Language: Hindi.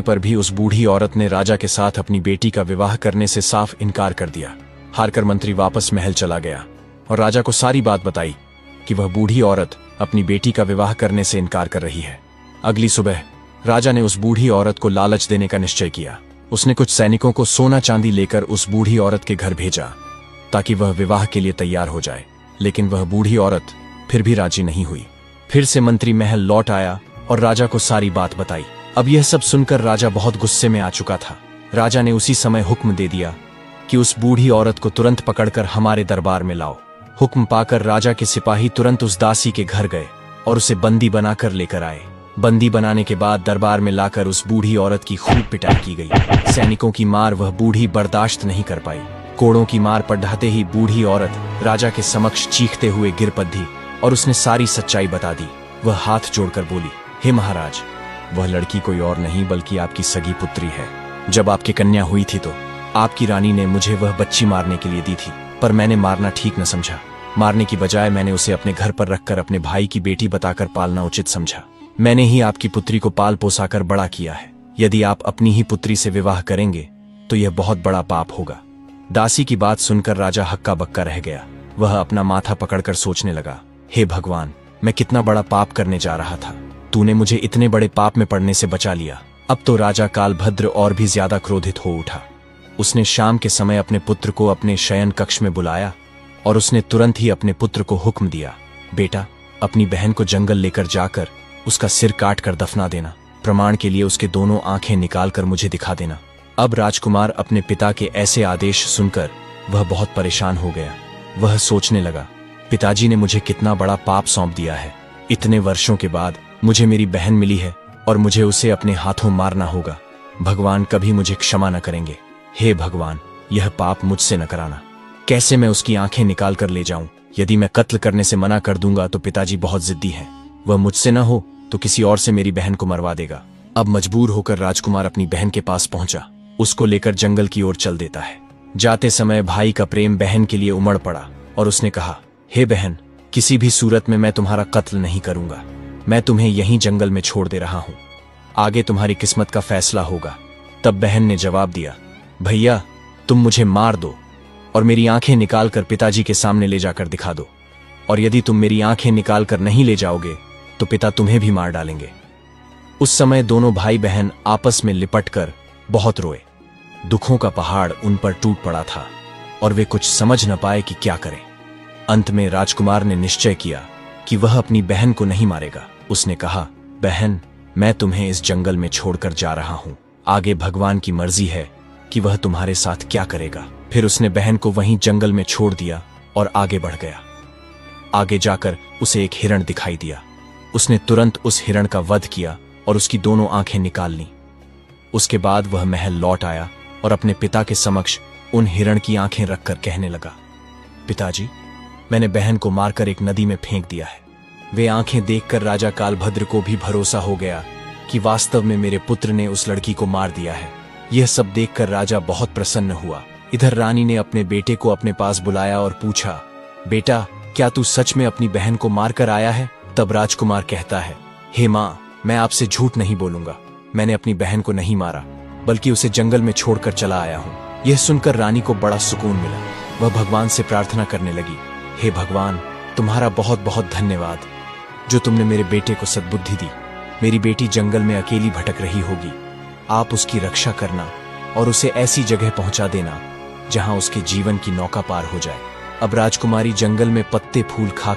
पर भी उस बूढ़ी औरत ने राजा के साथ अपनी बेटी का विवाह करने से साफ इनकार कर दिया। हारकर मंत्री वापस महल चला गया और राजा को सारी बात बताई कि वह बूढ़ी औरत अपनी बेटी का विवाह करने से इनकार कर रही है। अगली सुबह राजा ने उस बूढ़ी औरत को लालच देने का निश्चय किया। उसने कुछ सैनिकों को सोना चांदी लेकर उस बूढ़ी औरत के घर भेजा ताकि वह विवाह के लिए तैयार हो जाए, लेकिन वह बूढ़ी औरत फिर भी राजी नहीं हुई। फिर से मंत्री महल लौट आया और राजा को सारी बात बताई। अब यह सब सुनकर राजा बहुत गुस्से में आ चुका था। राजा ने उसी समय हुक्म दे दिया कि उस बूढ़ी औरत को तुरंत पकड़कर हमारे दरबार में लाओ। हुक्म पाकर राजा के सिपाही तुरंत उस दासी के घर गए और उसे बंदी बनाकर लेकर आए। बंदी बनाने के बाद दरबार में लाकर उस बूढ़ी औरत की खूब पिटाई की गई। सैनिकों की मार वह बूढ़ी बर्दाश्त नहीं कर पाई। कोड़ों की मार पढ़ाते ही बूढ़ी औरत राजा के समक्ष चीखते हुए गिर पड़ी और उसने सारी सच्चाई बता दी। वह हाथ जोड़कर बोली, हे महाराज, वह लड़की कोई और नहीं बल्कि आपकी सगी पुत्री है। जब आपकी कन्या हुई थी तो आपकी रानी ने मुझे वह बच्ची मारने के लिए दी थी, पर मैंने मारना ठीक न समझा। मारने की बजाय मैंने उसे अपने घर पर रखकर अपने भाई की बेटी बताकर पालना उचित समझा। मैंने ही आपकी पुत्री को पाल पोसाकर बड़ा किया है। यदि आप अपनी ही पुत्री से विवाह करेंगे तो यह बहुत बड़ा पाप होगा। दासी की बात सुनकर राजा हक्का बक्का रह गया। वह अपना माथा पकड़कर सोचने लगा, हे भगवान, मैं कितना बड़ा पाप करने जा रहा था। तूने मुझे इतने बड़े पाप में पड़ने से बचा लिया। अब तो राजा कालभद्र और भी ज्यादा क्रोधित हो उठा। उसने शाम के समय अपने पुत्र को अपने शयन कक्ष में बुलाया और उसने तुरंत ही अपने पुत्र को हुक्म दिया, बेटा, अपनी बहन को जंगल लेकर जाकर उसका सिर काट कर दफना देना। प्रमाण के लिए उसके दोनों आंखें निकालकर मुझे दिखा देना। अब राजकुमार अपने पिता के ऐसे आदेश सुनकर वह बहुत परेशान हो गया। वह सोचने लगा, पिताजी ने मुझे कितना बड़ा पाप सौंप दिया है। इतने वर्षों के बाद मुझे मेरी बहन मिली है और मुझे उसे अपने हाथों मारना होगा। भगवान कभी मुझे क्षमा न करेंगे। हे भगवान, यह पाप मुझसे न कराना। कैसे मैं उसकी आंखें निकाल कर ले जाऊं? यदि मैं कत्ल करने से मना कर दूंगा तो पिताजी बहुत जिद्दी हैं। वह मुझसे न हो तो किसी और से मेरी बहन को मरवा देगा। अब मजबूर होकर राजकुमार अपनी बहन के पास पहुंचा। उसको लेकर जंगल की ओर चल देता है। जाते समय भाई का प्रेम बहन के लिए उमड़ पड़ा और उसने कहा, हे बहन, किसी भी सूरत में मैं तुम्हारा कत्ल नहीं करूंगा। मैं तुम्हें यहीं जंगल में छोड़ दे रहा हूं। आगे तुम्हारी किस्मत का फैसला होगा। तब बहन ने जवाब दिया, भैया, तुम मुझे मार दो और मेरी आंखें निकालकर पिताजी के सामने ले जाकर दिखा दो, और यदि तुम मेरी आंखें निकालकर नहीं ले जाओगे तो पिता तुम्हें भी मार डालेंगे। उस समय दोनों भाई बहन आपस में लिपटकर बहुत रोए। दुखों का पहाड़ उन पर टूट पड़ा था और वे कुछ समझ न पाए कि क्या करें। अंत में राजकुमार ने निश्चय किया कि वह अपनी बहन को नहीं मारेगा। उसने कहा, बहन, मैं तुम्हें इस जंगल में छोड़कर जा रहा हूं। आगे भगवान की मर्जी है कि वह तुम्हारे साथ क्या करेगा। फिर उसने बहन को वहीं जंगल में छोड़ दिया और आगे बढ़ गया। आगे जाकर उसे एक हिरण दिखाई दिया। उसने तुरंत उस हिरण का वध किया और उसकी दोनों आंखें निकाल लीं। उसके बाद वह महल लौट आया और अपने पिता के समक्ष उन हिरण की आंखें रखकर कहने लगा, पिताजी, मैंने बहन को मारकर एक नदी में फेंक दिया है। वे आंखें देखकर राजा कालभद्र को भी भरोसा हो गया कि वास्तव में मेरे पुत्र ने उस लड़की को मार दिया है। यह सब देखकर राजा बहुत प्रसन्न हुआ। इधर रानी ने अपने बेटे को अपने पास बुलाया और पूछा, बेटा, क्या तू सच में अपनी बहन को मार कर आया है? तब राजकुमार कहता है, हे माँ, मैं आपसे झूठ नहीं बोलूंगा। मैंने अपनी बहन को नहीं मारा, बल्कि उसे जंगल में छोड़कर चला आया हूँ। यह सुनकर रानी को बड़ा सुकून मिला। वह भगवान से प्रार्थना करने लगी, हे भगवान, तुम्हारा बहुत बहुत धन्यवाद जो तुमने मेरे बेटे को सद्बुद्धि दी। मेरी बेटी जंगल में अकेली भटक रही होगी। आप उसकी रक्षा करना और उसे ऐसी जगह पहुंचा देना जहां उसके जीवन की नौका पार हो जाए। अब राजकुमारी जंगल में पत्ते फूल खा